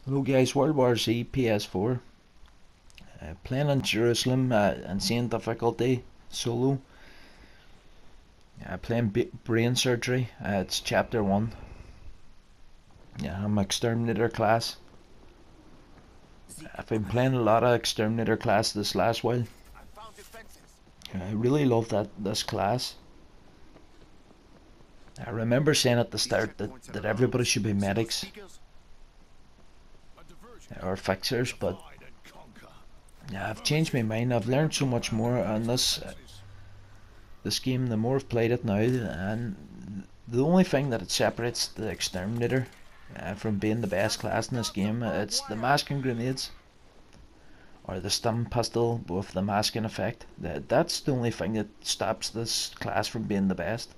Hello guys, World War Z ps4. Playing in Jerusalem, insane difficulty, solo. Playing brain surgery, it's chapter 1. Yeah, I'm exterminator class. I've been playing a lot of exterminator class this last while. I really love this class. I remember saying at the start that everybody should be medics or fixers, but yeah, I've changed my mind. I've learned so much more on this game the more I've played it now, and the only thing that it separates the exterminator from being the best class in this game, it's the masking grenades or the stim pistol with the masking effect. That's the only thing that stops this class from being the best.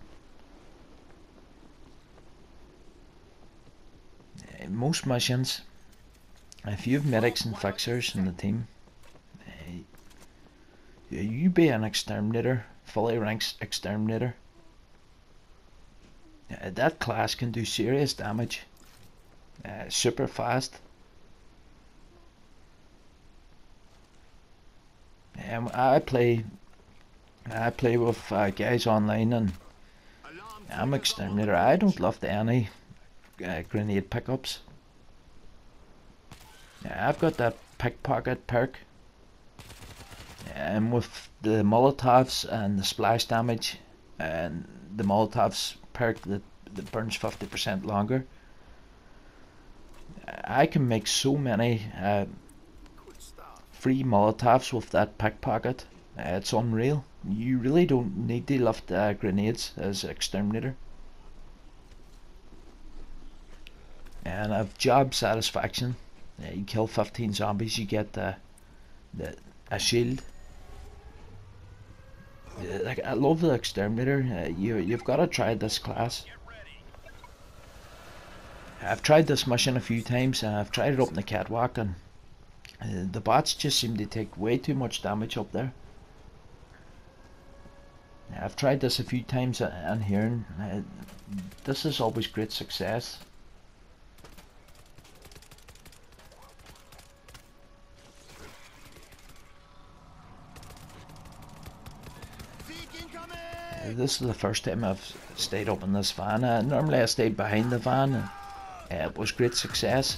In most missions, if you have medics and fixers in the team, you be an exterminator, fully ranked exterminator. That class can do serious damage, super fast. I play with guys online, and I'm exterminator. I don't love any grenade pickups. I've got that pickpocket perk, and with the Molotovs and the splash damage and the Molotovs perk that burns 50% longer, I can make so many free Molotovs with that pickpocket. It's unreal. You really don't need to lift grenades as exterminator. And I've job satisfaction. You kill 15 zombies, you get a shield. Like, I love the exterminator. You've got to try this class. I've tried this mission a few times, and I've tried it up in the catwalk, and the bots just seem to take way too much damage up there. I've tried this a few times in here, and this is always great success. This is the first time I've stayed up in this van. Normally I stayed behind the van, and it was great success.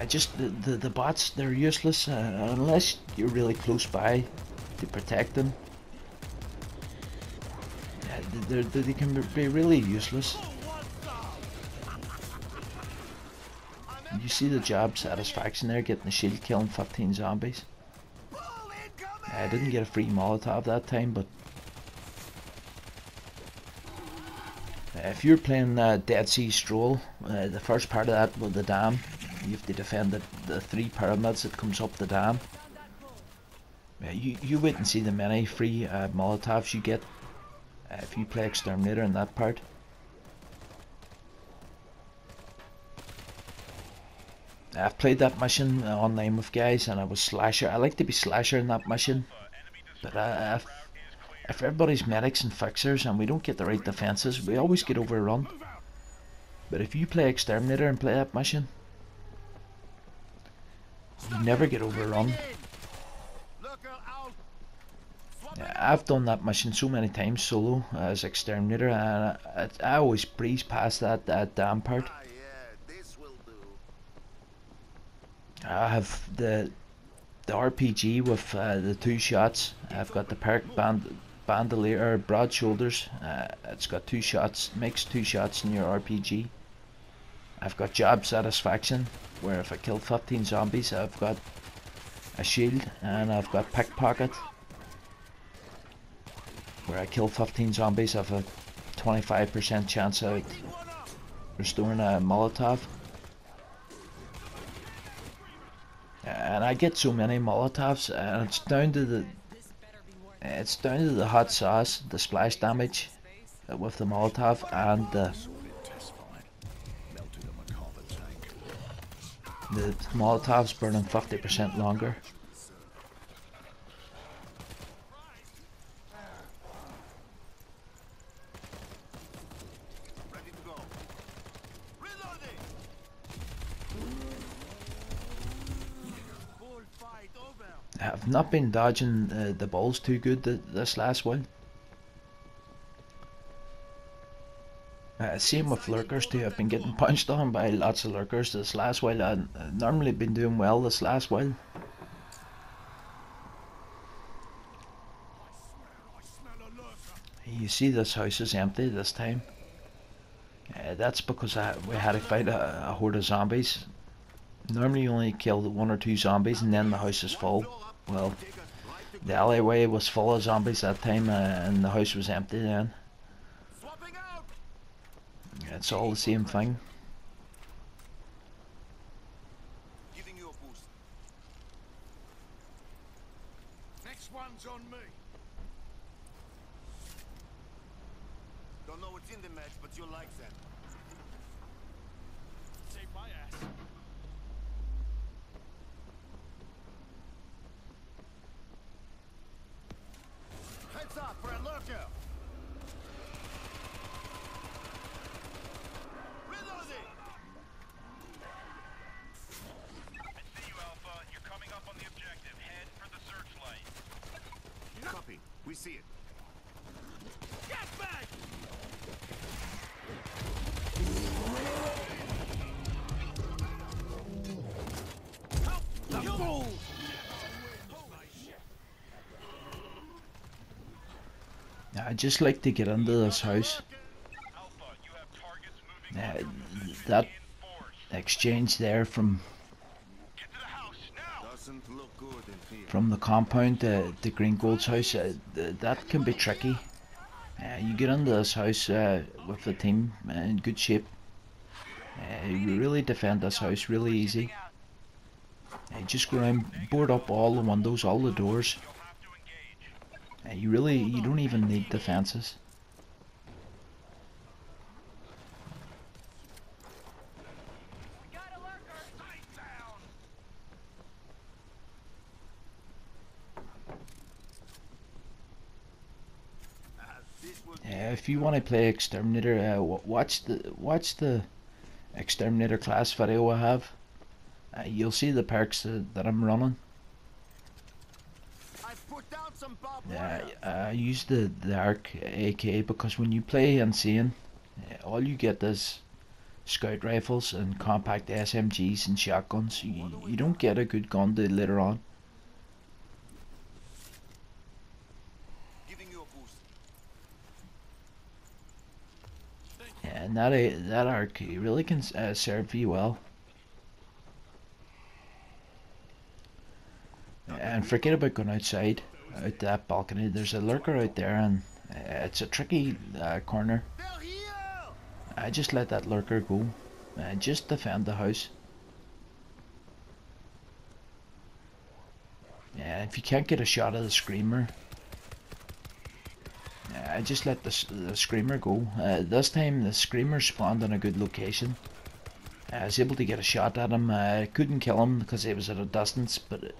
Just the bots, they're useless unless you're really close by to protect them. They can be really useless. You see the job satisfaction there, getting the shield, killing 15 zombies. I didn't get a free Molotov that time, but if you're playing Dead Sea Stroll, the first part of that with the dam, you have to defend the 3 pyramids that comes up the dam. You wait and see the many free Molotovs you get if you play exterminator in that part. I've played that mission online with guys, and I was slasher. I like to be slasher in that mission, but if everybody's medics and fixers and we don't get the right defenses, we always get overrun. But if you play exterminator and play that mission, you never get overrun. I've done that mission so many times solo as exterminator, and I always breeze past that damn part. I have the RPG with the 2 shots. I've got the perk bandolier, broad shoulders. It's got 2 shots, makes 2 shots in your RPG. I've got job satisfaction, where if I kill 15 zombies, I've got a shield, and I've got pickpocket, where I kill 15 zombies, I have a 25% chance of restoring a Molotov. And I get so many Molotovs, and it's down to the hot sauce, the splash damage with the Molotov, and the Molotovs burning 50% longer. I've not been dodging the balls too good this last while. Same with lurkers too. I've been getting punched on by lots of lurkers this last while. I've normally been doing well this last while. You see this house is empty this time. That's because we had to fight a horde of zombies. Normally you only kill 1 or 2 zombies and then the house is full. Well, the alleyway was full of zombies that time and the house was empty then. It's all the same thing. Giving you a boost. Next one's on me. Don't know what's in the match, but you'll like that. Save my ass. Heads up for a lurker. Copy. We see it. Gas bag! I just like to get into this house. That exchange there from the compound to Green Gold's house, that can be tricky. You get into this house with the team in good shape. You really defend this house really easy. Just go around, board up all the windows, all the doors. You don't even need defenses. If you want to play Exterminator, watch the Exterminator class video I have. You'll see the perks that I'm running. I use the ARC AK because when you play Insane, all you get is scout rifles and compact SMGs and shotguns. You don't get a good gun to later on. And that ARC really can serve you well. And forget about going outside, out that balcony. There's a lurker out there and it's a tricky corner. I just let that lurker go and just defend the house. If you can't get a shot of the screamer, I just let the screamer go. This time the screamer spawned in a good location. I was able to get a shot at him. I couldn't kill him because he was at a distance, but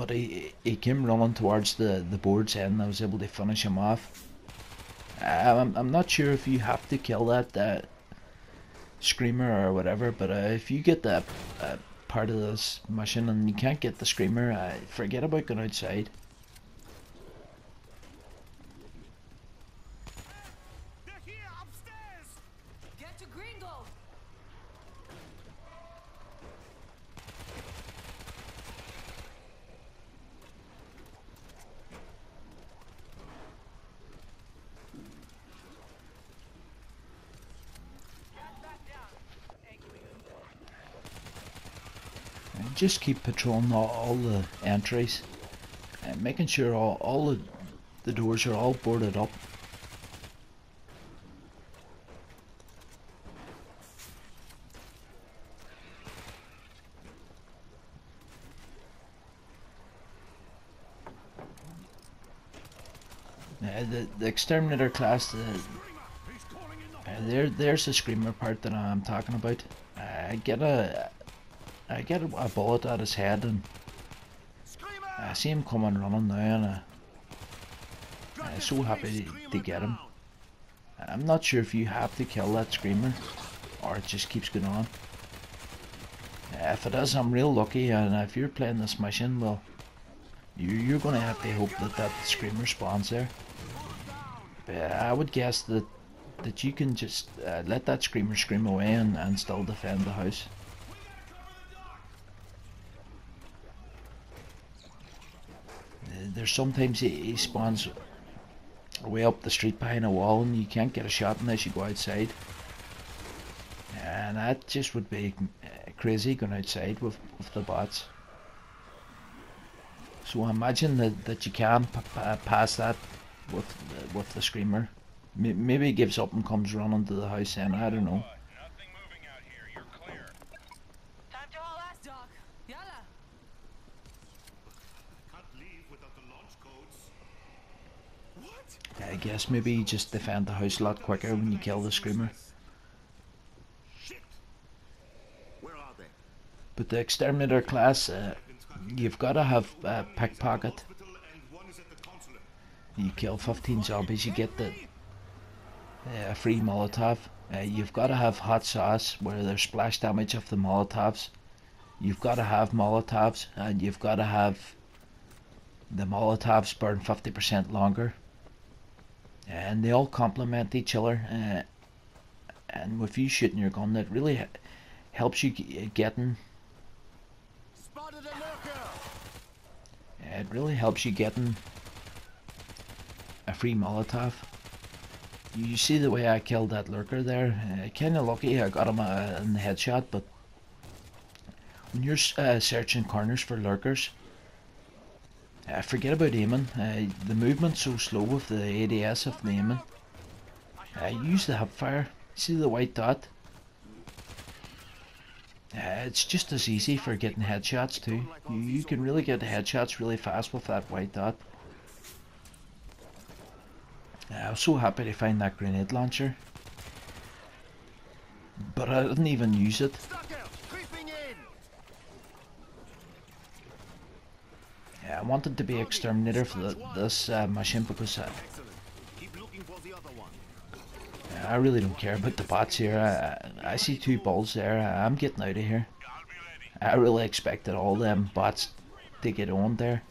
he came running towards the board's end. I was able to finish him off. I'm not sure if you have to kill that screamer or whatever, but if you get that part of this mission and you can't get the screamer, forget about going outside. Just keep patrolling all the entries and making sure all the doors are all boarded up. The Exterminator class, there's the screamer part that I'm talking about. I get a bullet at his head and I see him coming running now and I'm so happy to get him. I'm not sure if you have to kill that screamer or it just keeps going on. If it is, I'm real lucky, and if you're playing this mission, well, you're gonna have to hope that that screamer spawns there. But I would guess that you can just let that screamer scream away and still defend the house. There's sometimes he spawns way up the street behind a wall and you can't get a shot unless you go outside. And that just would be crazy going outside with the bots. So imagine that you can pass that with the screamer. Maybe he gives up and comes running to the house and I don't know. Nothing moving out here. You're clear. Time to haul ass, Doc. Yalla. Can't leave without the launch codes. What? I guess maybe you just defend the house a lot quicker when you kill the screamer. Shit. Where are they? But the exterminator class, you've got to have pickpocket. Hospital and one is at the consulate. You kill 15 zombies, you get the free Molotov. You've got to have hot sauce where there's splash damage of the Molotovs. You've got to have Molotovs, and you've got to have the Molotovs burn 50% longer. And they all complement each other. And with you shooting your gun, that really helps you getting. Spotted a lurker. It really helps you getting a free Molotov. You see the way I killed that lurker there? Kinda lucky I got him in the headshot, but when you're searching corners for lurkers, forget about aiming. The movement's so slow with the ADS of the aiming. Use the hipfire. See the white dot? It's just as easy for getting headshots too. You can really get headshots really fast with that white dot. I was so happy to find that grenade launcher, but I didn't even use it. I wanted to be exterminator for this mission because I really don't care about the bots here. I see two balls there. I'm getting out of here. I really expected all them bots to get on there.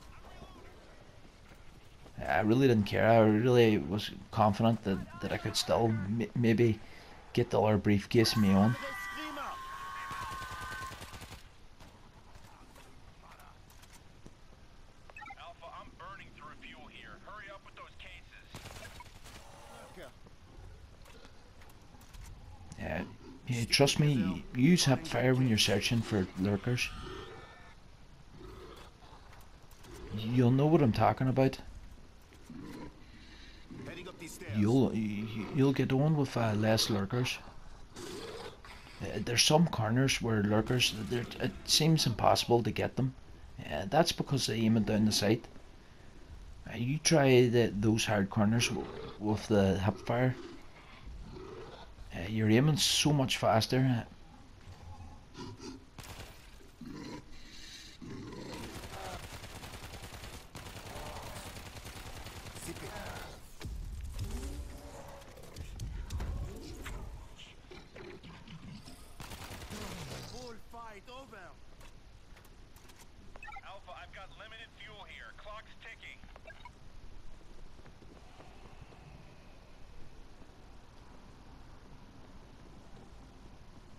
I really didn't care. I really was confident that I could still maybe get the other briefcase of my own. Alpha, I'm burning through fuel here. Hurry up with those cases. Yeah, trust me, use hipfire when you're searching for lurkers. You'll know what I'm talking about. You'll get on with less lurkers. There's some corners where lurkers, it seems impossible to get them. That's because they aim it down the sight. You try those hard corners with the hipfire. Your aiming's so much faster. Alpha, I've got limited fuel here. Clock's ticking.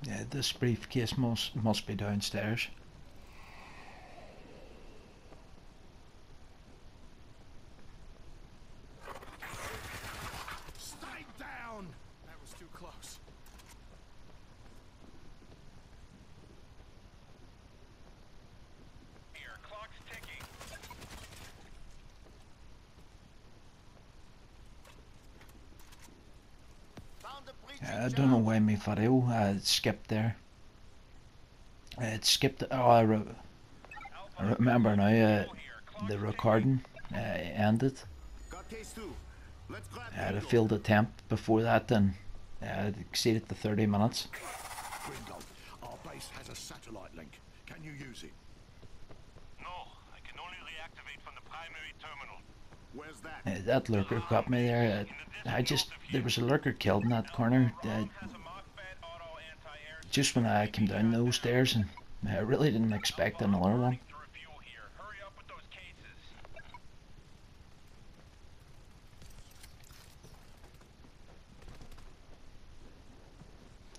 Yeah, this briefcase must be downstairs. Stay down. That was too close. Here, clock's ticking. I don't know why my video skipped there. It skipped. Oh, I remember now. The recording ended. Got case two. Let's grab I had a failed attempt before that, and it exceeded the 30 minutes. Gringo, our base has a satellite link. Can you use it? No, I can only reactivate from the primary terminal. Where's that? That lurker got me there. There was a lurker killed in that corner. Just when I came down those stairs, and I really didn't expect another one. Through fuel here. Hurry up with those cases.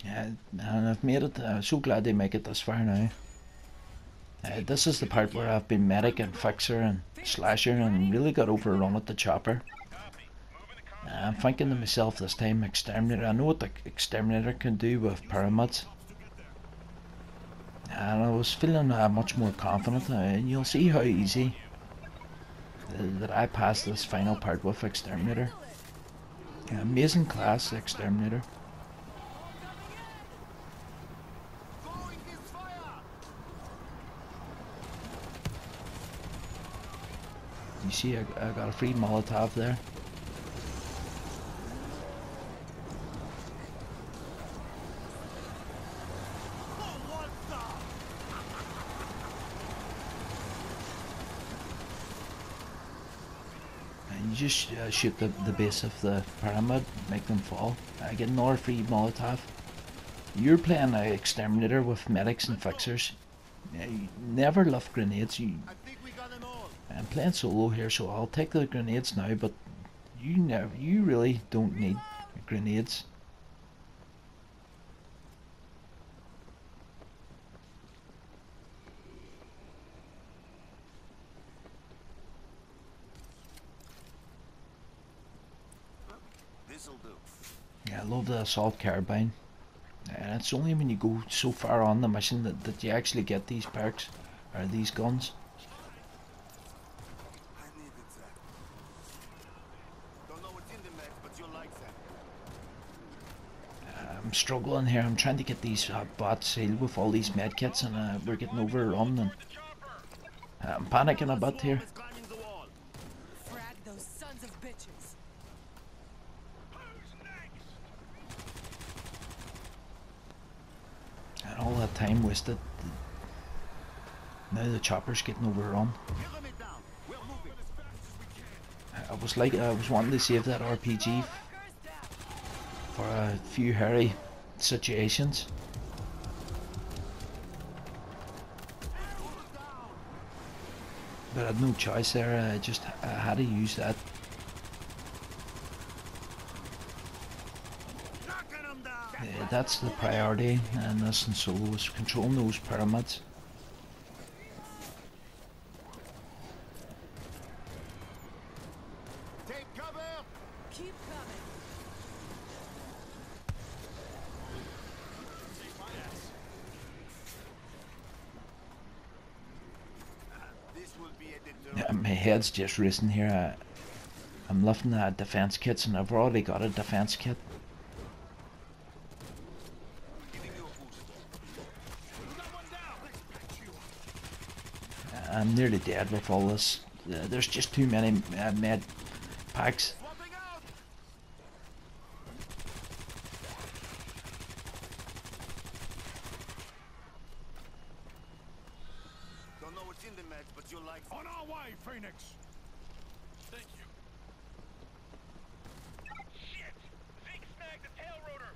Yeah, and I've made it. I'm so glad they make it this far now. This is the part where I've been medic and fixer and slasher and really got overrun at the chopper. I'm thinking to myself this time, exterminator. I know what the exterminator can do with pyramids, and I was feeling much more confident. And you'll see how easy that I passed this final part with exterminator. Amazing class exterminator. You see, I got a free Molotov there. And you just shoot the base of the pyramid, make them fall. I get another free Molotov. You're playing an exterminator with medics and fixers. You never left grenades. I'm playing solo here, so I'll take the grenades now, but you really don't need grenades. This'll do. Yeah, I love the assault carbine. And it's only when you go so far on the mission that you actually get these perks, or these guns. I'm struggling here. I'm trying to get these bots sealed with all these medkits, and we're getting overrun. And I'm panicking a bit here. Frag those sons of bitches. And all that time wasted. Now the chopper's getting overrun. I was wanting to save that RPG for a few hairy situations. But I had no choice there. I had to use that. That's the priority in this and solo, is controlling those pyramids. Take cover. Keep coming. This will be a Yeah, my head's just racing here. I'm lifting the defense kits, and I've already got a defense kit. I'm nearly dead with all this. There's just too many med packs. Don't know what's in the meds, but you'll like. On our way, Phoenix. Thank you. Shit! Zeke snagged the tail rotor.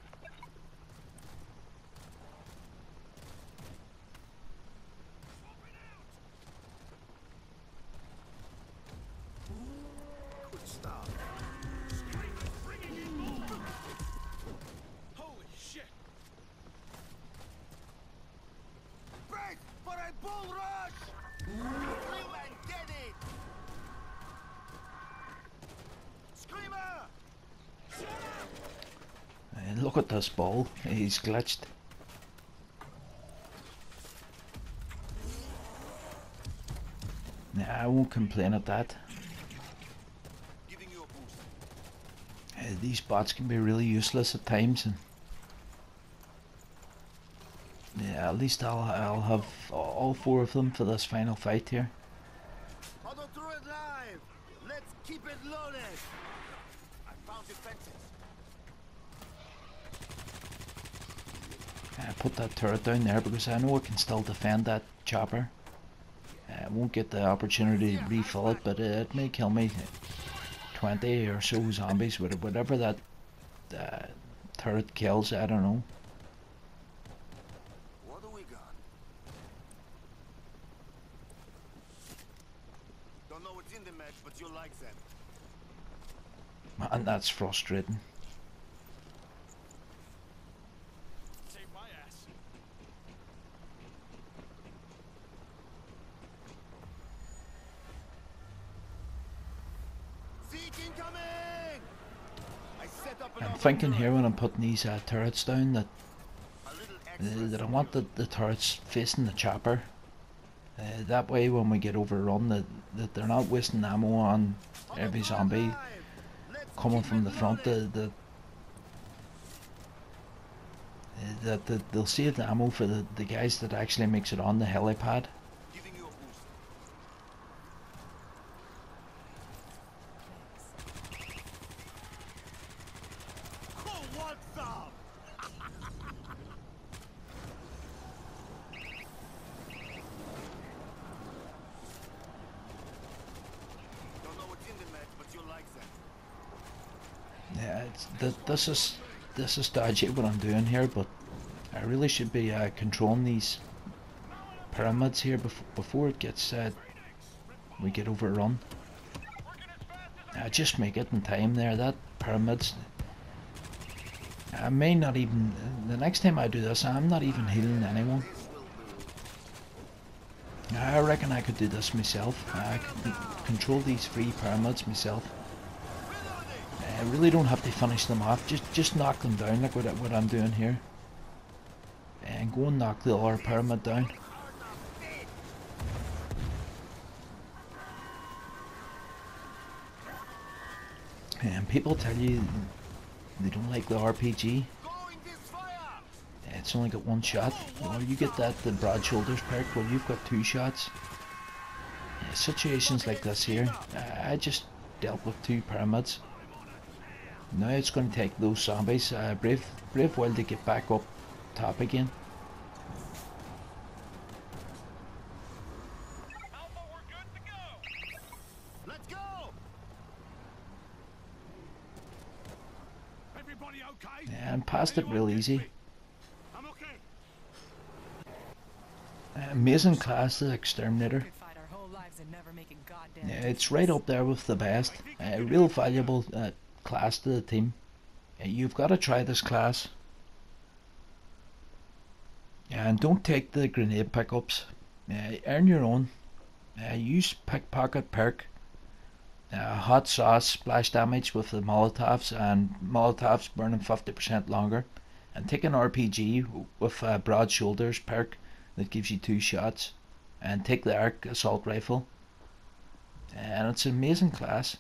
Good start. Holy shit! Break for a bull rush! Through and get it! Screamer! Look at this ball. He's glitched. Nah, I won't complain at that. Giving you a boost. These bots can be really useless at times, and yeah, at least I'll have all four of them for this final fight here. Auto turret live! Let's keep it loaded! I found defenses. I put that turret down there because I know I can still defend that chopper. I won't get the opportunity to refill it, but it may kill me 20 or so zombies, whatever that turret kills, I don't know. What do we got? Don't know what's in the meds, but you'll like them. Man, that's frustrating. Save my ass. Siege incoming! I set up an I'm thinking here when I'm putting these turrets down that a little extra that I want the turrets facing the chopper. That way when we get overrun that they're not wasting ammo on every zombie coming from the front. That they'll save the ammo for the guys that actually makes it on the helipad. Giving you a boost. Who wants some? Don't know what's in the meds, but you'll like them. Yeah, this is dodgy what I'm doing here, but I really should be controlling these pyramids here before it gets we get overrun. Just make it in time there. That pyramids. I may not even. The next time I do this, I'm not even healing anyone. I reckon I could do this myself. I could control these 3 pyramids myself. I really don't have to finish them off. Just knock them down like what I'm doing here. And go and knock the other pyramid down. And people tell you they don't like the RPG. Going this fire! It's only got 1 shot. Well, you get the broad shoulders perk. Well, you've got 2 shots. Situations like this here, I just dealt with 2 pyramids. Now it's going to take those zombies brave while to get back up top again. Alpha, we're good to go. Let's go! Everybody okay? And passed it real easy. I'm okay. Amazing class, the exterminator. Could fight our whole lives and never make a goddamn. Yeah, it's right up there with the best. Real valuable class to the team. You've got to try this class. And don't take the grenade pickups. Earn your own. Use pickpocket perk. Hot sauce, splash damage with the molotovs, and molotovs burning 50% longer. And take an RPG with broad shoulders perk that gives you 2 shots. And take the arc assault rifle. And it's an amazing class.